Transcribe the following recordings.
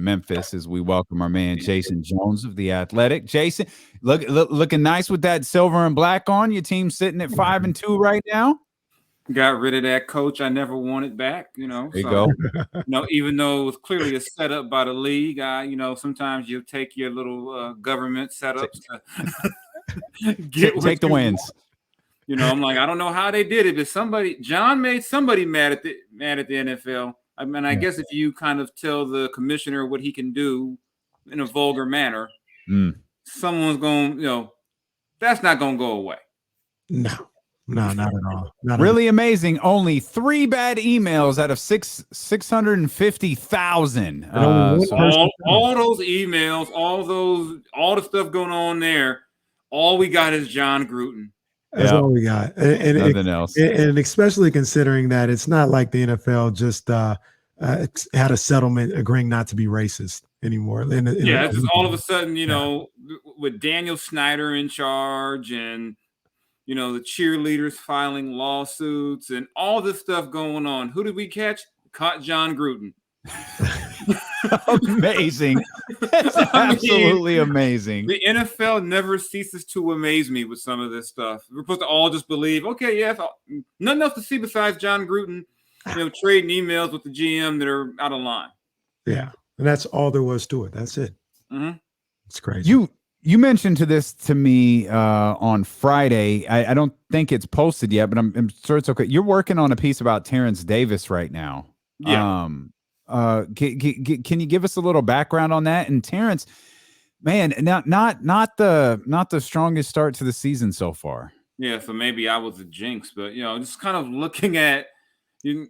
Memphis as we welcome our man Jason Jones of The Athletic. Jason, looking nice with that silver and black on. Your team's sitting at 5-2 right now. Got rid of that coach I never wanted back, you know. There you go. Even though it was clearly a setup by the league, sometimes you take your little government setups to take the wins. I'm like, I don't know how they did it, but John made somebody mad at the NFL. I mean, I guess if you kind of tell the commissioner what he can do in a vulgar manner, someone's going, that's not going to go away. No, not at all. Really amazing. Only 3 bad emails out of 650,000. All those emails, all the stuff going on there. All we got is John Gruden. That's all we got. And nothing else. And especially considering that it's not like the NFL just had a settlement agreeing not to be racist anymore. It's just all of a sudden, with Daniel Snyder in charge and the cheerleaders filing lawsuits and all this stuff going on. Who did we catch? Caught John Gruden. Amazing. That's absolutely amazing. The NFL never ceases to amaze me with some of this stuff. We're supposed to all just believe, okay, nothing else to see besides John Gruden, trading emails with the GM that are out of line. Yeah. And that's all there was to it. That's it. Mm-hmm. It's crazy. You mentioned to me on Friday. I don't think it's posted yet, but I'm sure it's okay. You're working on a piece about Terence Davis right now. Yeah. Can you give us a little background on that? And Terence, man, not the strongest start to the season so far. Yeah, so maybe I was a jinx, but just kind of looking at his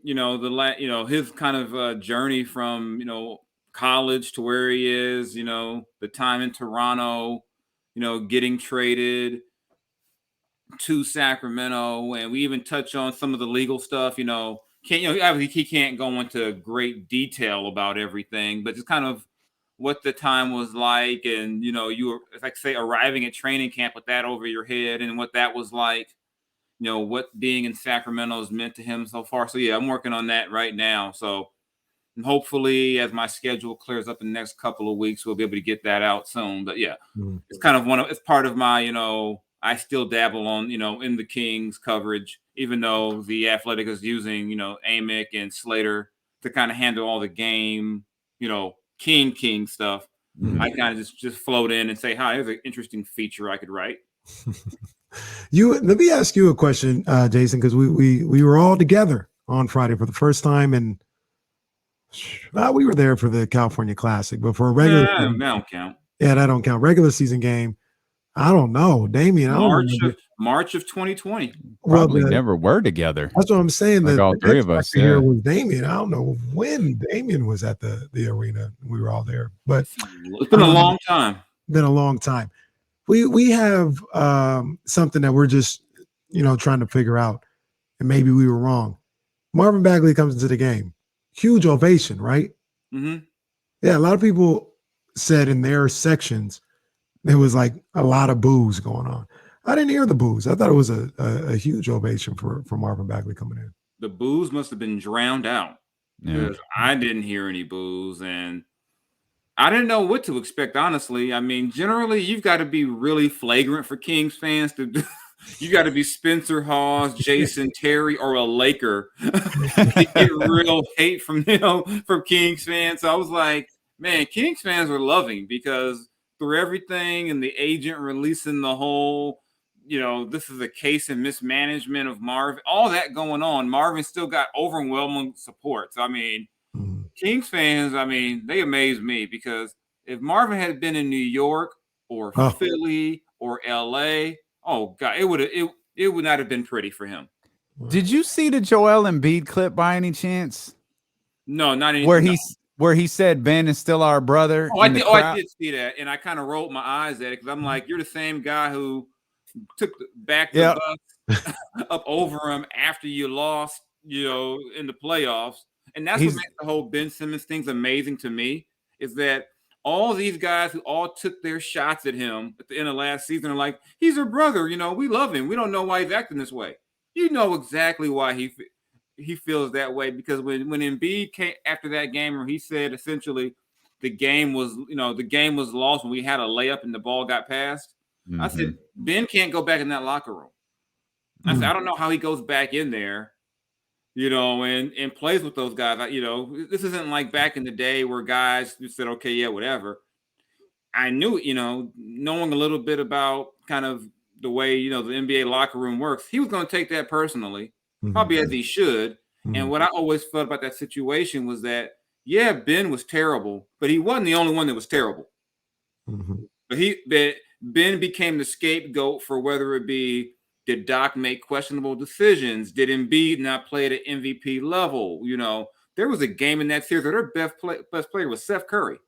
kind of journey from college to where he is, the time in Toronto, getting traded to Sacramento, and we even touch on some of the legal stuff, obviously he can't go into great detail about everything, but just kind of what the time was like, and you were, like, say, arriving at training camp with that over your head, and what that was like, what being in Sacramento has meant to him so far. So yeah, I'm working on that right now. So and hopefully, as my schedule clears up in the next couple of weeks, we'll be able to get that out soon. But yeah, it's kind of it's part of my, I still dabble on, in the Kings coverage, even though the Athletic is using, Amick and Slater to kind of handle all the game, King stuff. I kind of just float in and say, hi, here's an interesting feature I could write. Let me ask you a question, Jason, because we were all together on Friday for the first time, and we were there for the California Classic, but for a regular that don't count. Yeah, that don't count. Regular season game, I don't know, Damian. March of 2020. Probably never were together. That's what I'm saying. Like all three of us here was Damian. I don't know when Damian was at the arena. We were all there, but it's been a long time. Been a long time. We have something that we're just trying to figure out, and maybe we were wrong. Marvin Bagley comes into the game. Huge ovation, right? Mm-hmm. Yeah, a lot of people said in their sections there was like a lot of boos going on. I didn't hear the boos. I thought it was a huge ovation for Marvin Bagley coming in. The boos must have been drowned out. Because I didn't hear any boos, and I didn't know what to expect, honestly. I mean, generally, you've got to be really flagrant for Kings fans to do. You got to be Spencer Hawes, Jason Terry, or a Laker to get real hate from Kings fans. So I was like, man, Kings fans were loving, because through everything and the agent releasing the whole, this is a case of mismanagement of Marvin, all that going on, Marvin still got overwhelming support. So, I mean, Kings fans, they amaze me, because if Marvin had been in New York or Philly or LA, oh God, it would not have been pretty for him. Did you see the Joel Embiid clip by any chance? No, not any. Where he said Ben is still our brother. I did see that, and I kind of rolled my eyes at it, because I'm like, you're the same guy who took the bus up over him after you lost, in the playoffs, and that's what makes the whole Ben Simmons thing's amazing to me, is that all these guys who all took their shots at him at the end of last season are like, he's our brother, we love him. We don't know why he's acting this way. You know exactly why he feels that way, because when Embiid came after that game, where he said essentially, the game was lost when we had a layup and the ball got passed. I said, Ben can't go back in that locker room. I said, I don't know how he goes back in there, and plays with those guys. This isn't like back in the day where guys just said, okay, yeah, whatever. I knew, knowing a little bit about kind of the way, the NBA locker room works, he was going to take that personally, probably as he should. And what I always felt about that situation was that, yeah, Ben was terrible, but he wasn't the only one that was terrible. But Ben became the scapegoat for whether it be, did Doc make questionable decisions? Did Embiid not play at an MVP level? There was a game in that series where their best player was Seth Curry.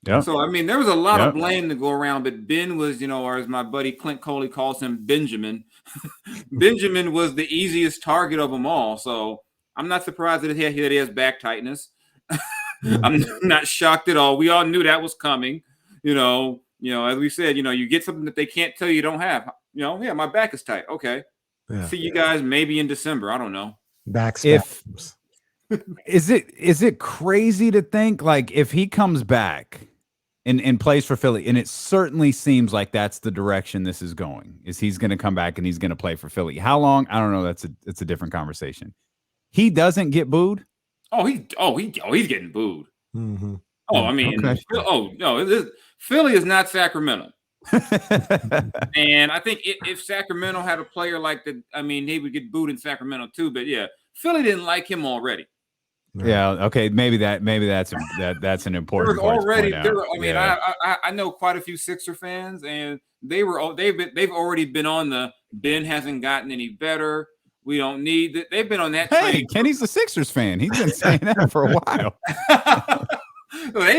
Yeah. So, there was a lot of blame to go around, but Ben was, or as my buddy Clint Coley calls him, Benjamin. Benjamin was the easiest target of them all. So I'm not surprised that he has back tightness. I'm not shocked at all. We all knew that was coming. As we said, you get something that they can't tell you don't have. Yeah, my back is tight. Okay. Yeah. See you guys maybe in December. I don't know. Is it crazy to think like if he comes back and plays for Philly, and it certainly seems like that's the direction this is going, is he's going to come back and he's going to play for Philly. How long? I don't know. It's a different conversation. He doesn't get booed. He's getting booed. Okay. No, Philly is not Sacramento. And I think if Sacramento had a player like that, he would get booed in Sacramento too. But yeah, Philly didn't like him already. Yeah. Okay. Maybe that's an important part already. To point out. I know quite a few Sixer fans, and they've already been on the Ben hasn't gotten any better. We don't need that. They've been on that. Hey, Kenny's the Sixers fan. He's been saying that for a while.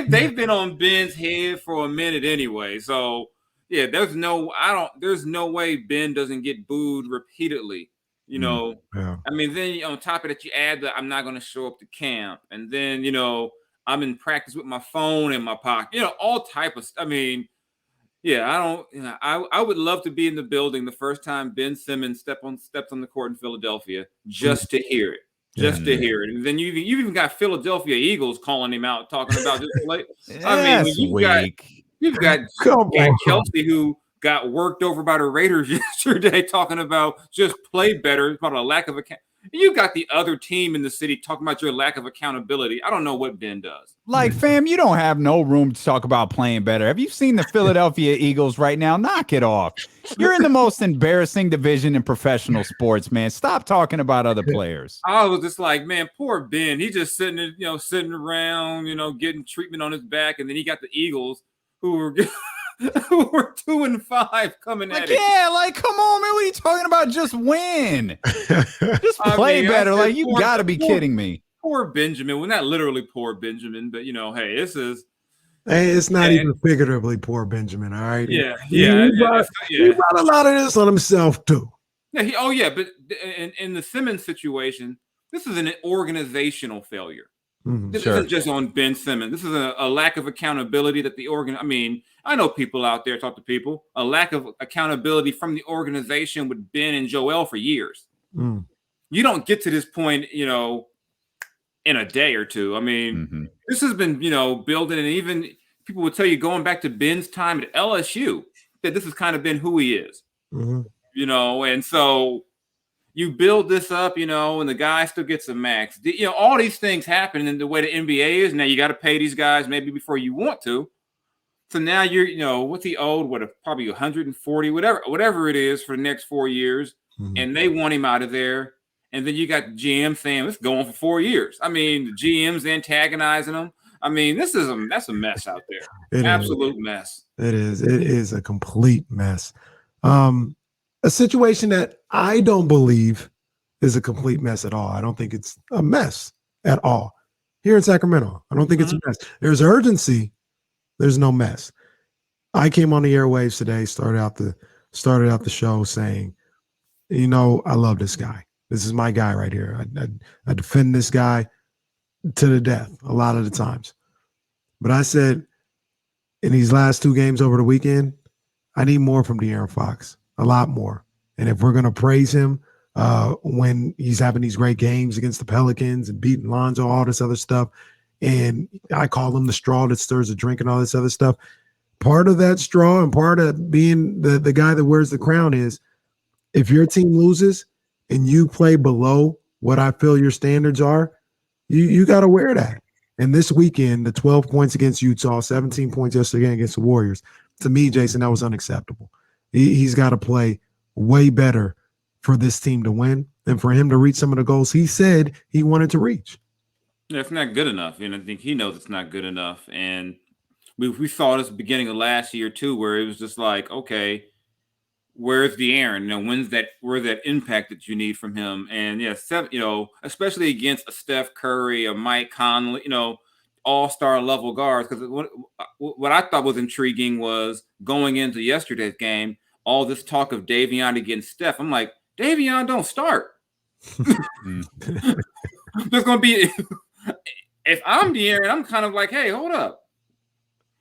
They've been on Ben's head for a minute anyway. So yeah, there's no way Ben doesn't get booed repeatedly. Then on top of that, you add the I'm not going to show up to camp, and then I'm in practice with my phone in my pocket. All type of. I would love to be in the building the first time Ben Simmons steps on the court in Philadelphia just to hear it. Just to hear it. And then you've even got Philadelphia Eagles calling him out, talking about just like you've got Kelsey who got worked over by the Raiders yesterday, talking about just play better, about a lack of account. You got the other team in the city talking about your lack of accountability. I don't know what Ben does. Like, fam, you don't have no room to talk about playing better. Have you seen the Philadelphia Eagles right now? Knock it off. You're in the most embarrassing division in professional sports, man. Stop talking about other players. I was just like, man, poor Ben. He's just sitting around, getting treatment on his back, and then he got the Eagles who were 2-5 coming at it. Yeah, like, come on, man. What are you talking about? Just win. Just play better. Like, you got to be kidding me. Poor Benjamin. Well, not literally poor Benjamin, but, hey, this is. Hey, it's not even figuratively poor Benjamin, all right? Yeah. He brought a lot of this on himself, too. Yeah. But in the Simmons situation, this is an organizational failure. This isn't just on Ben Simmons. This is a lack of accountability that I know people out there, talk to people, a lack of accountability from the organization with Ben and Joel for years. You don't get to this point, in a day or two. This has been, building, and even people would tell you going back to Ben's time at LSU that this has kind of been who he is, and so you build this up, and the guy still gets a max. All these things happen in the way the NBA is. Now you got to pay these guys maybe before you want to. So now you're, what's he owed? Probably 140, whatever it is for the next 4 years. And they want him out of there. And then you got the GM saying, let's go on for 4 years. The GM's antagonizing them. That's a mess out there. Absolute mess. It is. It is a complete mess. A situation that I don't believe is a complete mess at all. I don't think it's a mess at all. Here in Sacramento, I don't think it's a mess. There's urgency. There's no mess. I came on the airwaves today, started out the show saying, I love this guy. This is my guy right here. I defend this guy to the death a lot of the times. But I said in these last 2 games over the weekend, I need more from DeAaron Fox. A lot more. And if we're going to praise him when he's having these great games against the Pelicans and beating Lonzo, all this other stuff, And I call him the straw that stirs the drink and all this other stuff. Part of that straw and part of being the guy that wears the crown is if your team loses and you play below what I feel your standards are, you got to wear that. And this weekend, the 12 points against Utah, 17 points yesterday against the Warriors, to me, Jason, that was unacceptable. He's got to play way better for this team to win and for him to reach some of the goals he said he wanted to reach. Yeah, it's not good enough. I think he knows it's not good enough. And we saw this at the beginning of last year too, where it was just like, okay, where's DeAaron? Where's that impact that you need from him? And especially against a Steph Curry, a Mike Conley, all-star level guards. Because what I thought was intriguing was going into yesterday's game, all this talk of Davion against Steph. I'm like, Davion don't start. There's gonna be if I'm DeAaron, I'm kind of like, hey, hold up.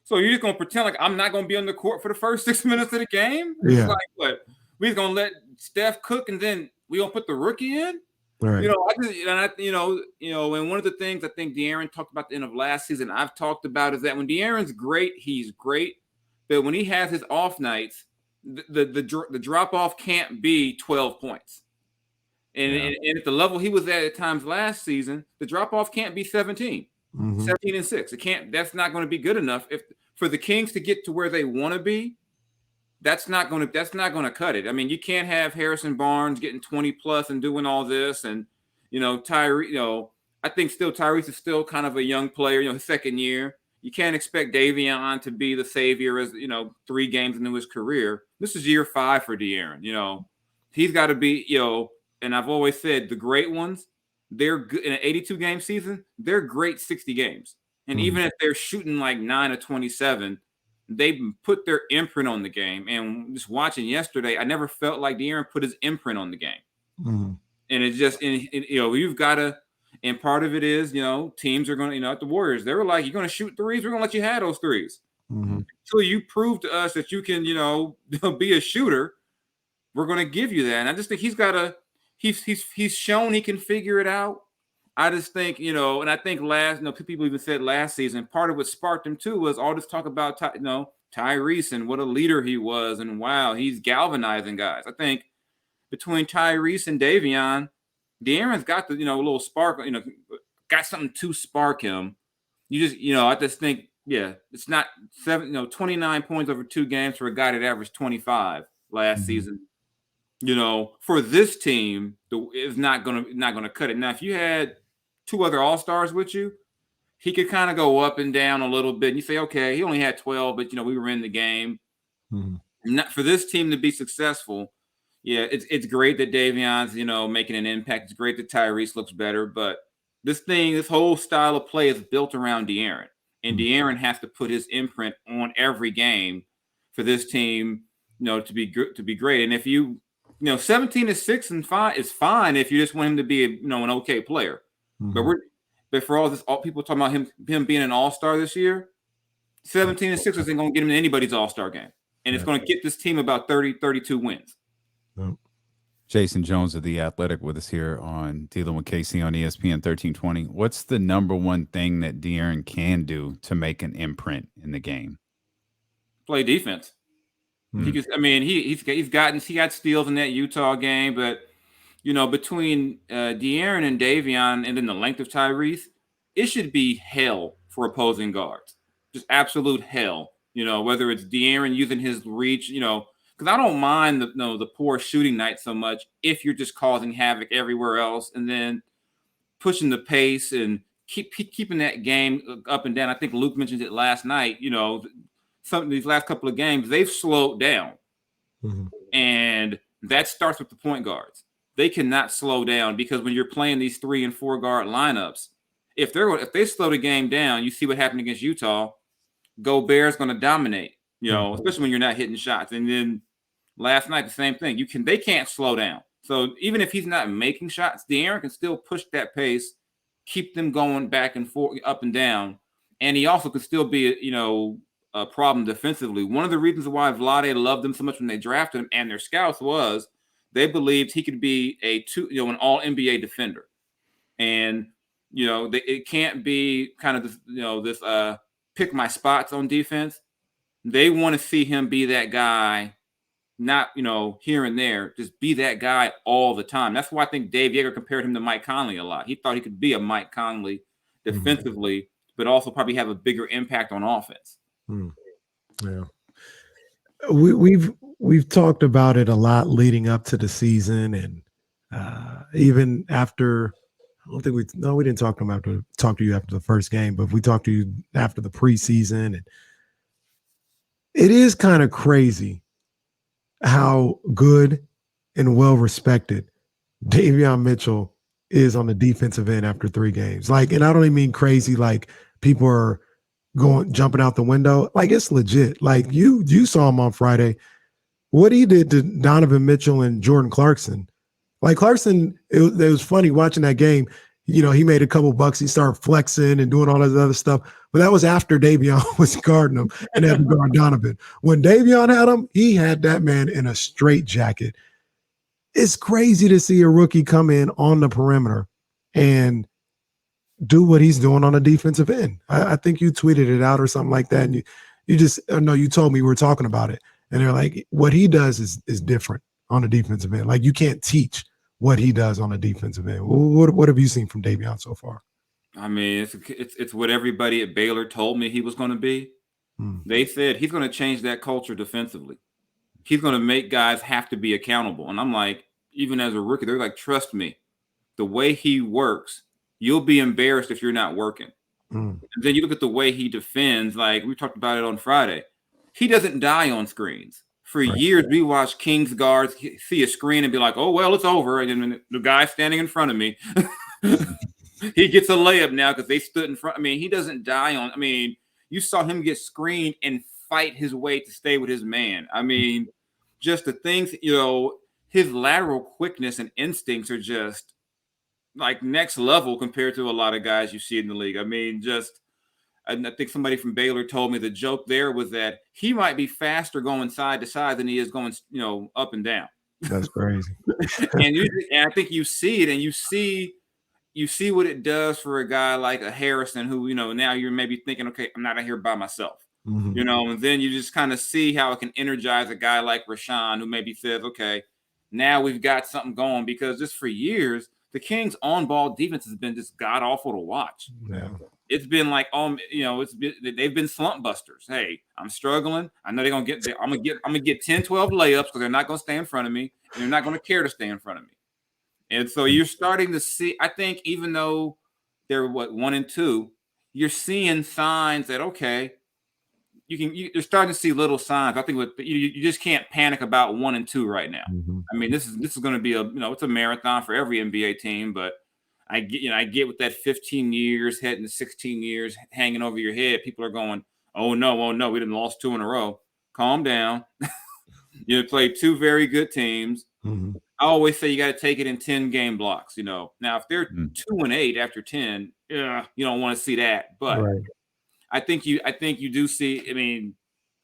So you're just gonna pretend like I'm not gonna be on the court for the first 6 minutes of the game? Yeah. It's like what? We're gonna let Steph cook and then we gonna put the rookie in? Right. And one of the things I think DeAaron talked about at the end of last season, I've talked about is that when DeAaron's great, he's great. But when he has his off nights, the drop off can't be 12 points. And at the level he was at times last season, the drop off can't be 17. 17 and 6. It can't. That's not going to be good enough. If for the Kings to get to where they want to be, that's not going to cut it. I mean, you can't have Harrison Barnes getting 20 plus and doing all this, and Tyrese. I think Tyrese is still kind of a young player. His second year. You can't expect Davion to be the savior as 3 games into his career. This is year 5 for DeAaron. He's got to be And I've always said the great ones, they're good in an 82 game season. They're great 60 games. And even if they're shooting like 9 of 27, they put their imprint on the game. And just watching yesterday, I never felt like DeAaron put his imprint on the game. And it's just, you've got to, and part of it is, teams are going to, at the Warriors, they were like, you're going to shoot threes. We're going to let you have those threes. Until you prove to us that you can, be a shooter, we're going to give you that. And I just think he's got to, he's shown he can figure it out. I just think, and I think people even said last season, part of what sparked him too was all this talk about, Tyrese and what a leader he was. And wow, he's galvanizing guys. I think between Tyrese and Davion, DeAaron's got the, a little spark, got something to spark him. You just, I just think, it's not 29 points over 2 games for a guy that averaged 25 last season. For this team, it's not gonna cut it. Now, if you had 2 other all-stars with you, he could kind of go up and down a little bit. And you say, okay, he only had 12, but we were in the game. Not for this team to be successful. Yeah, it's great that Davion's making an impact. It's great that Tyrese looks better, but this whole style of play is built around DeAaron, and DeAaron has to put his imprint on every game for this team, to be great. And if 17 is 6 and 5 is fine if you just want him to be an okay player. But for all people talking about him being an all-star this year, 17 and 6 isn't going to get him to anybody's all-star game. And it's going to get this team about 32 wins. Jason Jones of The Athletic with us here on Dealing with KC on ESPN 1320. What's the number one thing that DeAaron can do to make an imprint in the game? Play defense. He got steals in that Utah game, but between DeAaron and Davion and then the length of Tyrese, it should be hell for opposing guards. Just absolute hell. Whether it's DeAaron using his reach, because I don't mind the poor shooting night so much if you're just causing havoc everywhere else and then pushing the pace and keeping that game up and down. I think Luke mentioned it last night. Some of these last couple of games, they've slowed down. And that starts with the point guards. They cannot slow down because when you're playing these 3 and 4 guard lineups, if they slow the game down, you see what happened against Utah. Gobert's going to dominate, especially when you're not hitting shots. And then last night, the same thing. They can't slow down. So even if he's not making shots, DeAaron can still push that pace, keep them going back and forth, up and down. And he also could still be, a problem defensively. One of the reasons why Vlade loved them so much when they drafted him and their scouts was they believed he could be an all NBA defender. And it can't be kind of this, this pick my spots on defense. They want to see him be that guy, not, here and there, just be that guy all the time. That's why I think Dave Yeager compared him to Mike Conley a lot. He thought he could be a Mike Conley defensively, but also probably have a bigger impact on offense. Yeah. We've talked about it a lot leading up to the season, and even after. I don't think we didn't talk to you after the first game, but we talked to you after the preseason, and it is kind of crazy how good and well respected Davion Mitchell is on the defensive end after 3 games. Like, and I don't even mean crazy like people are jumping out the window. Like, it's legit. Like, you saw him on Friday. What he did to Donovan Mitchell and Jordan Clarkson. Like, Clarkson, it was funny watching that game. He made a couple bucks. He started flexing and doing all this other stuff. But that was after Davion was guarding him and had to guard Donovan. When Davion had him, he had that man in a straitjacket. It's crazy to see a rookie come in on the perimeter and do what he's doing on the defensive end. I think you tweeted it out or something like that. And you told me we were talking about it. And they're like, what he does is different on the defensive end. Like, you can't teach what he does on the defensive end. What have you seen from Davion so far? I mean, it's what everybody at Baylor told me he was going to be. They said he's going to change that culture defensively. He's going to make guys have to be accountable. And I'm like, even as a rookie, they're like, trust me, the way he works, you'll be embarrassed if you're not working. And then you look at the way he defends, like we talked about it on Friday. He doesn't die on screens. For years, we watched Kings guards see a screen and be like, oh, well, it's over. And then the guy standing in front of me, he gets a layup now because they stood in front. I mean, he doesn't die on. I mean, you saw him get screened and fight his way to stay with his man. I mean, just the things, his lateral quickness and instincts are just like next level compared to a lot of guys you see in the league. I mean, I think somebody from Baylor told me the joke there was that he might be faster going side to side than he is going, up and down. That's crazy. and I think you see it, and you see what it does for a guy like a Harrison, who, now you're maybe thinking, okay, I'm not out here by myself, and then you just kind of see how it can energize a guy like Rashawn, who maybe says, okay, now we've got something going, because just for years, the Kings on-ball defense has been just god-awful to watch. Yeah. It's been like, they've been slump busters. Hey, I'm struggling. I know they're gonna get. I'm gonna get 10, 12 layups because they're not gonna stay in front of me, and they're not gonna care to stay in front of me. And so you're starting to see. I think even though they're 1 and 2, you're seeing signs that okay, you're starting to see little signs. I think you just can't panic about 1 and 2 right now. I mean, this is going to be it's a marathon for every NBA team, but. I get with that 15 years heading to 16 years hanging over your head. People are going, oh no, we didn't lost 2 in a row. Calm down. You played 2 very good teams. I always say you got to take it in 10 game blocks. Now if they're 2-8 after 10, you don't want to see that. But I think you do see. I mean,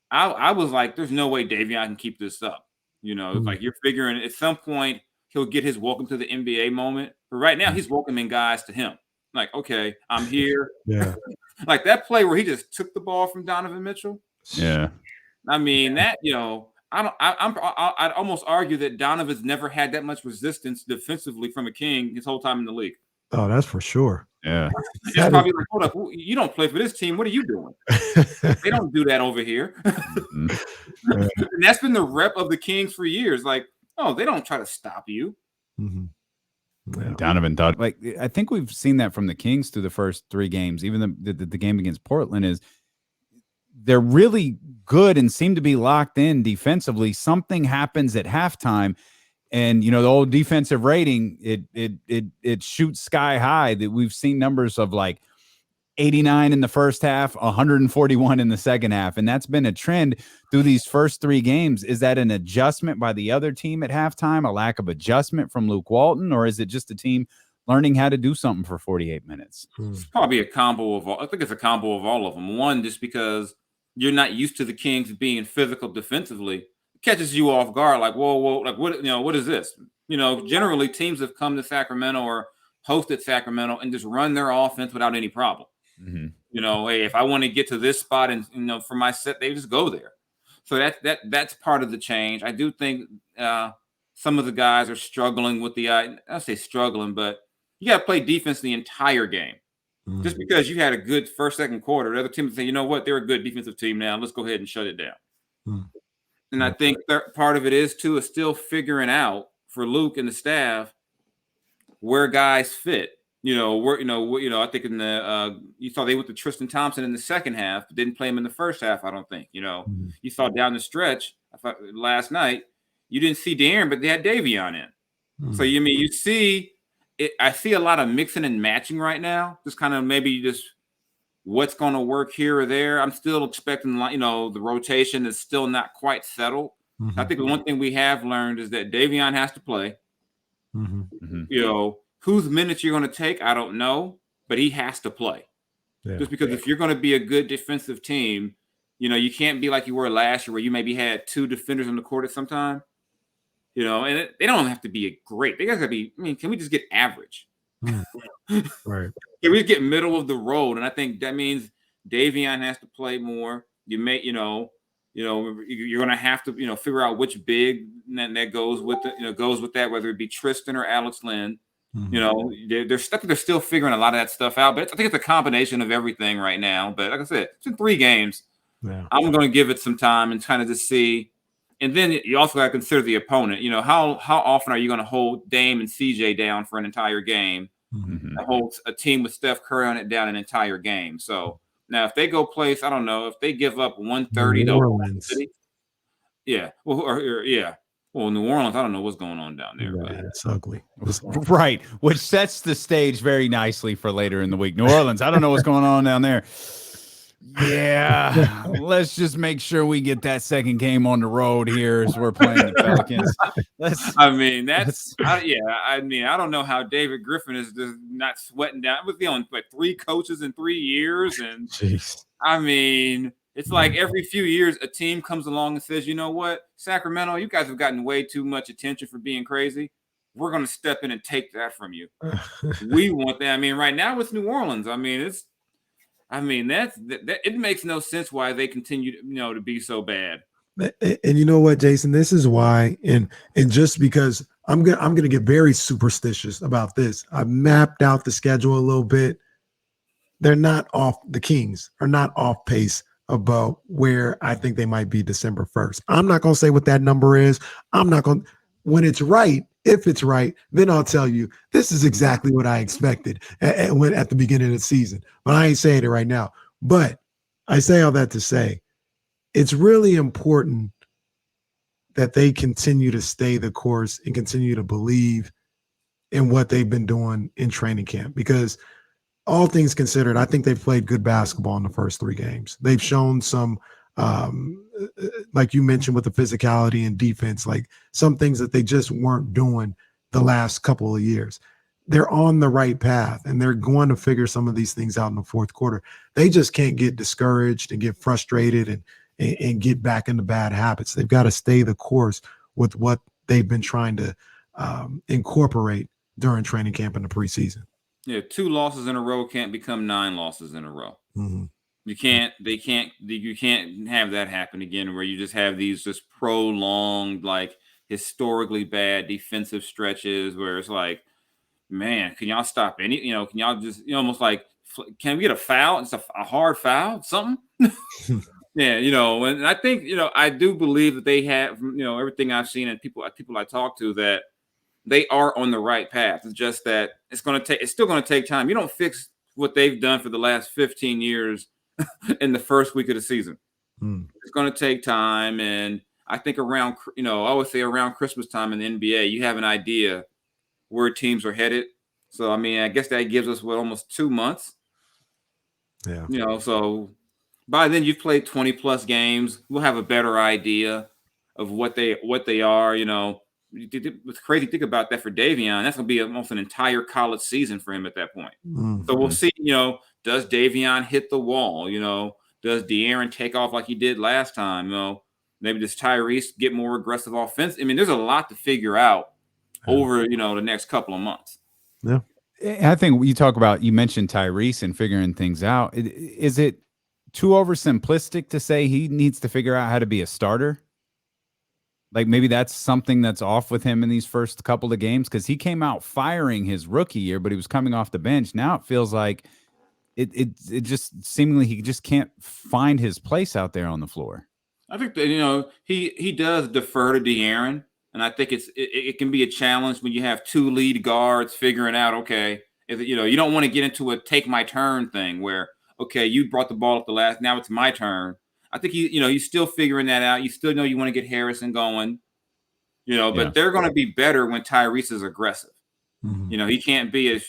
I was like, there's no way Davion can keep this up. It's like you're figuring at some point he'll get his welcome to the NBA moment. But right now, he's welcoming guys to him. Like, okay, I'm here. Yeah. Like that play where he just took the ball from Donovan Mitchell. Yeah. I mean, that, I'd almost argue that Donovan's never had that much resistance defensively from a King his whole time in the league. Oh, that's for sure. Yeah. It's probably like, hold up, you don't play for this team. What are you doing? They don't do that over here. And that's been the rep of the Kings for years. Like, oh, they don't try to stop you. Yeah. Donovan thought, like, I think we've seen that from the Kings through the first 3 games. Even the game against Portland is they're really good and seem to be locked in defensively. Something happens at halftime, and the old defensive rating it shoots sky high. That we've seen numbers of like 89 in the first half, 141 in the second half. And that's been a trend through these first 3 games. Is that an adjustment by the other team at halftime, a lack of adjustment from Luke Walton, or is it just a team learning how to do something for 48 minutes? It's probably a combo of all. I think it's a combo of all of them. One, just because you're not used to the Kings being physical defensively, it catches you off guard. Like, whoa, like what is this? Generally teams have come to Sacramento or host at Sacramento and just run their offense without any problem. Mm-hmm. You know, hey, if I want to get to this spot and, you know, for my set, they just go there. So that's part of the change. I do think some of the guys are struggling with I say struggling, but you got to play defense the entire game. Mm-hmm. Just because you had a good first, second quarter, the other team would say, you know what, they're a good defensive team now. Let's go ahead and shut it down. Mm-hmm. And I think part of it is still figuring out for Luke and the staff where guys fit. You know, I think in the you saw they went to Tristan Thompson in the second half, but didn't play him in the first half, I don't think. You know, mm-hmm. You saw down the stretch, I thought last night, you didn't see DeAaron, but they had Davion in. Mm-hmm. So you see it. I see a lot of mixing and matching right now. Just kind of maybe just what's going to work here or there. I'm still expecting, you know, the rotation is still not quite settled. Mm-hmm. I think the one thing we have learned is that Davion has to play. Mm-hmm. Mm-hmm. You know, whose minutes you're going to take, I don't know, but he has to play. Yeah. Just because if you're going to be a good defensive team, you know, you can't be like you were last year where you maybe had 2 defenders on the court at some time. You know, and they don't have to be great. They got to be, I mean, can we just get average? Right. Can we get middle of the road? And I think that means Davion has to play more. You may, you know, you're going to have to, you know, figure out which big that goes with that, whether it be Tristan or Alex Lynn. Mm-hmm. You know, they're still figuring a lot of that stuff out. But I think it's a combination of everything right now. But like I said, it's in 3 games. Yeah. I'm going to give it some time and kind of just see. And then you also got to consider the opponent. You know, how often are you going to hold Dame and CJ down for an entire game? Mm-hmm. Hold a team with Steph Curry on it down an entire game. So now if they go place, I don't know, if they give up 130 to Oklahoma City, yeah. Well, New Orleans, I don't know what's going on down there. Right. It's ugly. Right. Which sets the stage very nicely for later in the week. New Orleans, I don't know what's going on down there. Yeah. Let's just make sure we get that second game on the road here as we're playing the Pelicans. I don't know how David Griffin is just not sweating down. It was on 3 coaches in 3 years. And jeez. I mean, it's like every few years a team comes along and says, you know what, Sacramento, you guys have gotten way too much attention for being crazy. We're going to step in and take that from you. We want that. I mean, right now it's New Orleans. I mean, it makes no sense why they continue to, you know, to be so bad. And you know what, Jason, this is why, and just because I'm gonna get very superstitious about this. I've mapped out the schedule a little bit. They're not off. The Kings are not off pace about where I think they might be December 1st. I'm not going to say what that number is. I'm not going to, when it's right, if it's right, then I'll tell you, this is exactly what I expected at the beginning of the season. But I ain't saying it right now. But I say all that to say, it's really important that they continue to stay the course and continue to believe in what they've been doing in training camp, because all things considered, I think they've played good basketball in the first 3 games. They've shown some, like you mentioned, with the physicality and defense, like some things that they just weren't doing the last couple of years. They're on the right path, and they're going to figure some of these things out in the fourth quarter. They just can't get discouraged and get frustrated and get back into bad habits. They've got to stay the course with what they've been trying to incorporate during training camp in the preseason. Yeah, 2 losses in a row can't become 9 losses in a row. Mm-hmm. You can't have that happen again, where you just have these just prolonged, like historically bad defensive stretches where it's like, man, can y'all stop any, you know, can y'all just, you know, almost like, can we get a foul? It's a hard foul, something. Yeah, you know, and I think, you know, I do believe that they have, you know, everything I've seen and people I talk to, that they are on the right path. It's just that it's still going to take time. You don't fix what they've done for the last 15 years in the first week of the season. It's going to take time. And I think around, you know, I always say around Christmas time in the NBA, you have an idea where teams are headed. So, I mean, I guess that gives us almost 2 months. Yeah. You know, so by then you've played 20 plus games. We'll have a better idea of what they are, you know. It's crazy to think about that for Davion. That's going to be almost an entire college season for him at that point. Mm-hmm. So we'll see, you know, does Davion hit the wall? You know, does DeAaron take off like he did last time? You know, maybe does Tyrese get more aggressive offense? I mean, there's a lot to figure out over, you know, the next couple of months. Yeah. I think you mentioned Tyrese and figuring things out. Is it too oversimplistic to say he needs to figure out how to be a starter? Like maybe that's something that's off with him in these first couple of games because he came out firing his rookie year, but he was coming off the bench. Now it feels like it just seemingly he just can't find his place out there on the floor. I think that he does defer to DeAaron, and I think it can be a challenge when you have two lead guards figuring out you don't want to get into a take my turn thing where you brought the ball up the last, now it's my turn. I think he's still figuring that out. You still know you want to get Harrison going, but they're going to be better when Tyrese is aggressive. Mm-hmm. He can't be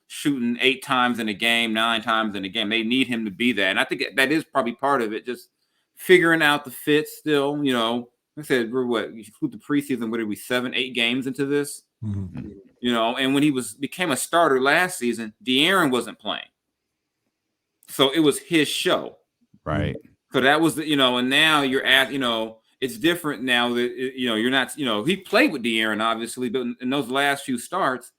shooting 8 times in a game, 9 times in a game. They need him to be that, and I think that is probably part of it. Just figuring out the fit still, like I said, we're the preseason, what are we, 7-8 games into this? Mm-hmm. And when he became a starter last season, DeAaron wasn't playing. So it was his show. Right. So that was and now you're at, it's different now that, you're not, he played with DeAaron, obviously, but in those last few starts,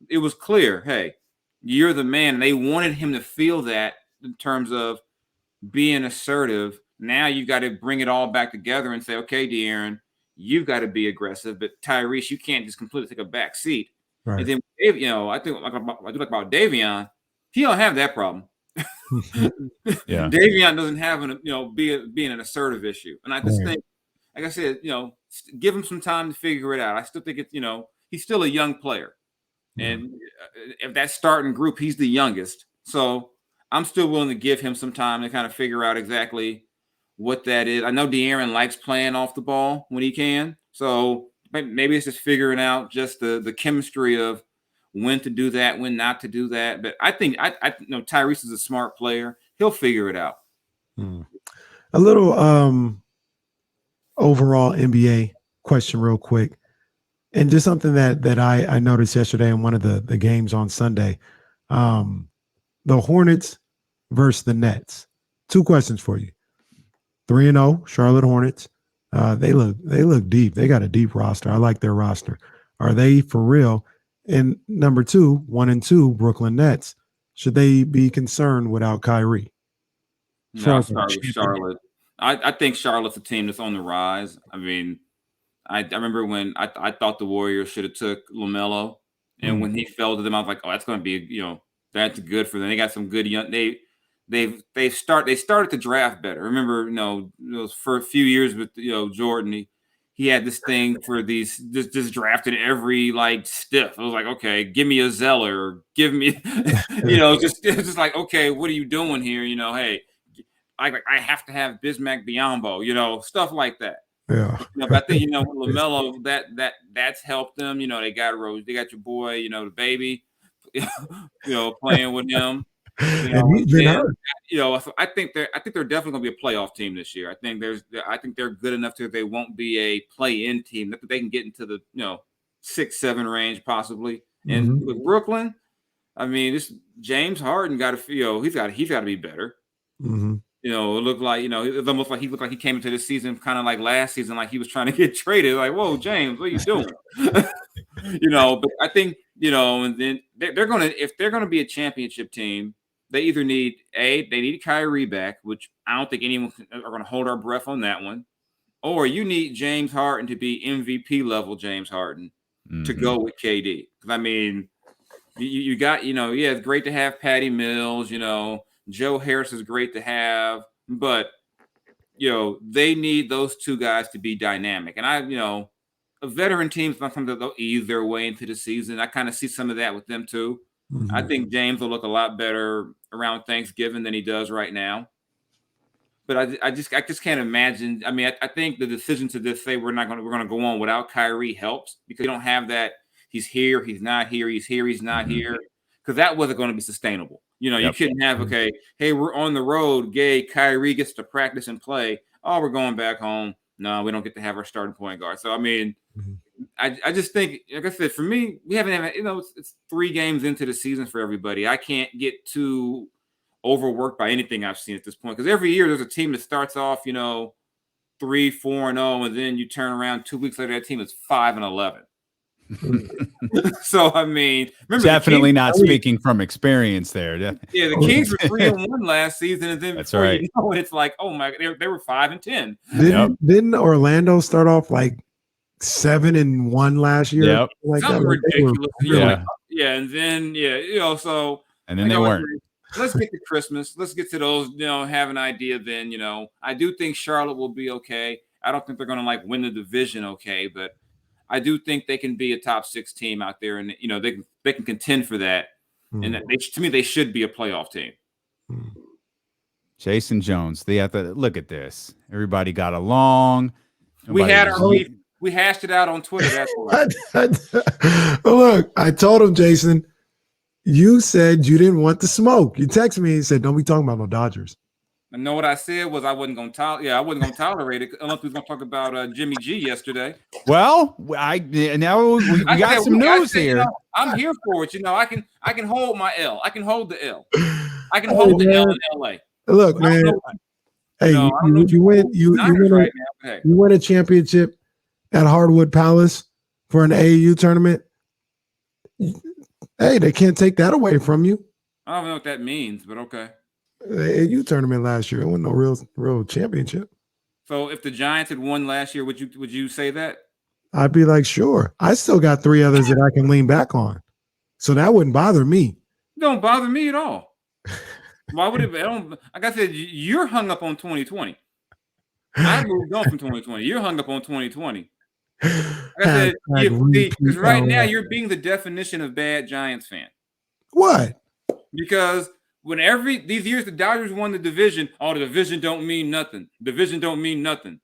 it was clear, hey, you're the man. And they wanted him to feel that in terms of being assertive. Now you've got to bring it all back together and say, okay, DeAaron, you've got to be aggressive, but Tyrese, you can't just completely take a back seat. Right. And then, I think about Davion, he don't have that problem. Yeah. Davion doesn't have being an assertive issue. And I just think, like I said, give him some time to figure it out. I still think it's, he's still a young player. And if that starting group, he's the youngest. So I'm still willing to give him some time to kind of figure out exactly what that is. I know DeAaron likes playing off the ball when he can. So maybe it's just figuring out just the chemistry of when to do that, when not to do that. But I think I know Tyrese is a smart player. He'll figure it out. A little overall NBA question real quick. And just something that I noticed yesterday in one of the games on Sunday. The Hornets versus the Nets. 2 questions for you. 3-0, Charlotte Hornets. They look deep. They got a deep roster. I like their roster. Are they for real? And number 2, 1-2, Brooklyn Nets. Should they be concerned without Kyrie? No, Charlotte. I think Charlotte's a team that's on the rise. I mean, I remember when I thought the Warriors should have took LaMelo, and when he fell to them, I was like, oh, that's going to be that's good for them. They got some good young. They started to draft better. Remember, for a few years with Jordan, he had this thing for these just drafted every stiff. It was like, okay, give me a Zeller, give me, just like, okay, what are you doing here? Hey, I have to have Bismack Biyombo, stuff like that. Yeah. But I think LaMelo that's helped them. They got Rose, they got your boy, the baby, playing with him. So I think they're definitely going to be a playoff team this year. I think they're good enough to they won't be a play-in team. That they can get into the 6-7 range possibly. And with Brooklyn, I mean, this James Harden got to feel he's got to be better. It looked like it's almost like he looked like he came into this season kind of like last season, like he was trying to get traded. Like, whoa, James, what are you doing? But I think and then they're gonna, if they're gonna be a championship team, they either need they need Kyrie back, which I don't think anyone are going to hold our breath on that one, or you need James Harden to be MVP level James Harden to go with KD. Because I mean, you got it's great to have Patty Mills, Joe Harris is great to have, but they need those 2 guys to be dynamic. And a veteran team's not something that they'll ease their way into the season. I kind of see some of that with them too. I think James will look a lot better around Thanksgiving than he does right now. But I just can't imagine. I mean, I think the decision to just say we're going to go on without Kyrie helps, because you don't have that. He's here, he's not here, he's here, he's not here, because that wasn't going to be sustainable. You couldn't have, hey, we're on the road. Kyrie gets to practice and play. Oh, we're going back home. No, we don't get to have our starting point guard. So, I mean, I just think, like I said, for me, we haven't had, it's 3 games into the season for everybody. I can't get too overworked by anything I've seen at this point, because every year there's a team that starts off, 3-4-0, and then you turn around 2 weeks later, that team is 5-11. So I mean, remember definitely Kings, not speaking from experience there. Yeah, the Kings were 3-1 last season, and then That's before right. you know it, it's like, oh my, they were 5-10. Didn't Orlando start off like 7-1 last year? Yep. Like Something that. ridiculous. Yeah. And then so And then they weren't. Let's get to Christmas. Let's get to those, have an idea then, I do think Charlotte will be okay. I don't think they're going to like win the division okay, but I do think they can be a top 6 team out there, and they can contend for that. And to me, they should be a playoff team. Jason Jones, look at this. Everybody got along. We hashed it out on Twitter. That's why. Look, I told him, Jason, you said you didn't want the smoke. You texted me and said, "Don't be talking about no Dodgers." I know what I said was I wasn't going to tolerate it unless we was going to talk about Jimmy G yesterday. Well, we got some news here. I'm here for it. I can hold my L. I can hold the L. I can hold the L in LA. Look, man. Hey, you win a championship at Hardwood Palace for an AAU tournament. Hey, they can't take that away from you. I don't know what that means, but okay. The AAU tournament last year, it wasn't no real championship. So if the Giants had won last year, would you say that? I'd be like, sure. I still got 3 others that I can lean back on, so that wouldn't bother me. It don't bother me at all. Why would it? Like I said, you're hung up on 2020. I moved on from 2020. You're hung up on 2020. Like I said, because right now you're being the definition of bad Giants fan. What? Because these years the Dodgers won the division, the division don't mean nothing. Division don't mean nothing.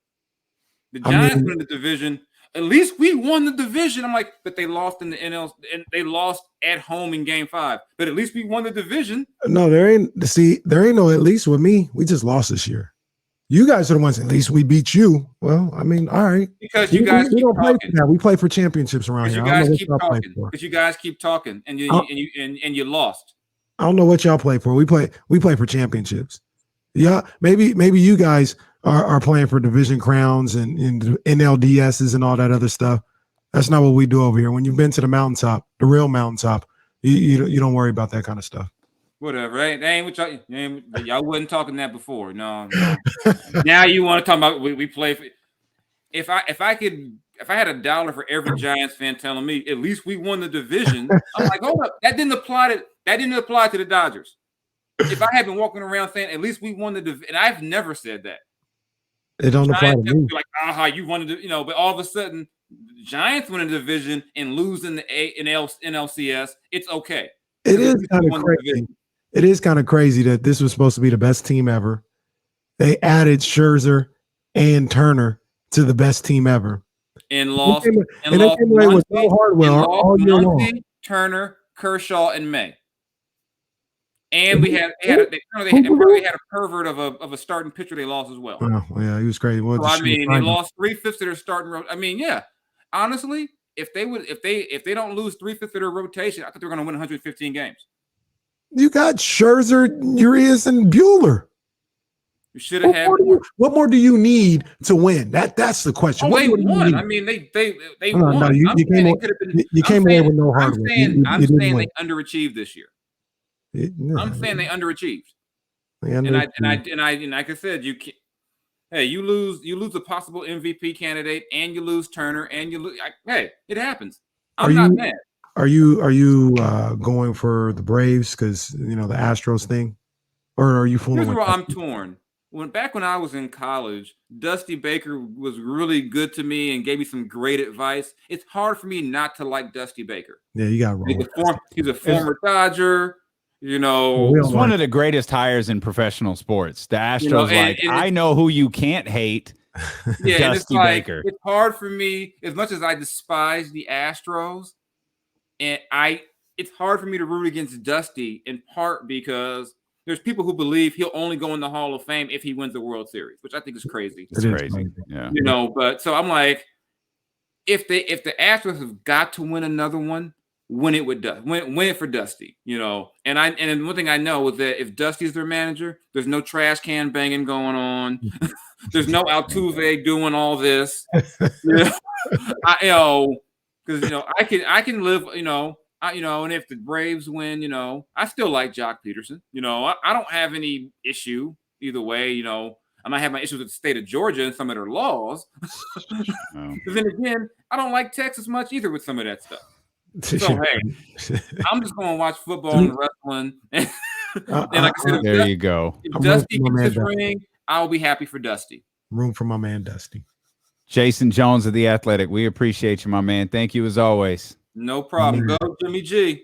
The Giants won the division. At least we won the division. I'm like, but they lost in the NL, and they lost at home in Game 5. But at least we won the division. No, there ain't no at least with me. We just lost this year. You guys are the ones. At least we beat you. Well, I mean, all right. Because you guys keep talking. Play for that. We play for championships around here. You guys keep talking. Because you guys keep talking, and you lost. I don't know what y'all play for. We play for championships. Yeah, maybe you guys are playing for division crowns and NLDSs and all that other stuff. That's not what we do over here. When you've been to the mountaintop, the real mountaintop, you don't worry about that kind of stuff. Whatever. That ain't what y'all wasn't talking that before. No. Now you want to talk about we play for. If I had $1 for every Giants fan telling me at least we won the division, I'm like, hold up, that didn't apply to the Dodgers. If I had been walking around saying at least we won the division, and I've never said that. It don't apply to me. Like, you wanted to, but all of a sudden, the Giants win a division and lose in the NLCS. It's okay. It is kind of crazy. It is kind of crazy that this was supposed to be the best team ever. They added Scherzer and Turner to the best team ever, and lost Turner, Kershaw, and May. And they had a pervert of a starting pitcher they lost as well. Oh, yeah, he was crazy. So, they lost 3/5 of their starting. I mean, yeah. Honestly, if they don't lose 3/5 of their rotation, I think they're going to win 115 games. You got Scherzer, Urias, and Buehler. You should have had. What more do you need to win? That's the question. They won. I mean, they won. No, you came away with no hard work. I'm saying they underachieved this year. I'm saying they underachieved. And like I said, you lose a possible MVP candidate, and you lose Turner, and you lose. Hey, it happens. I'm not mad. Are you going for the Braves because the Astros thing, or are you fooling? Here's where I'm torn. Back when I was in college, Dusty Baker was really good to me and gave me some great advice. It's hard for me not to like Dusty Baker. Yeah, you got wrong. He's a former Dodger. He's one of the greatest hires in professional sports. The Astros, I know who you can't hate. Yeah, Dusty Baker. It's hard for me, as much as I despise the Astros, and it's hard for me to root against Dusty, in part because there's people who believe he'll only go in the Hall of Fame if he wins the World Series, which I think is crazy. It's crazy. Yeah. But so I'm like, if the Astros have got to win another one, win it for Dusty, And one thing I know is that if Dusty's their manager, there's no trash can banging going on. There's no Altuve doing all this. Because because I can live, and if the Braves win, I still like Jock Peterson. I don't have any issue either way. I might have my issues with the state of Georgia and some of their laws. But then again, I don't like Texas much either with some of that stuff. So hey, I'm just going to watch football and wrestling. And like I said, there you go. If Dusty gets his ring, I'll be happy for Dusty. Room for my man Dusty. Jason Jones of The Athletic. We appreciate you, my man. Thank you as always. No problem. Go Jimmy G.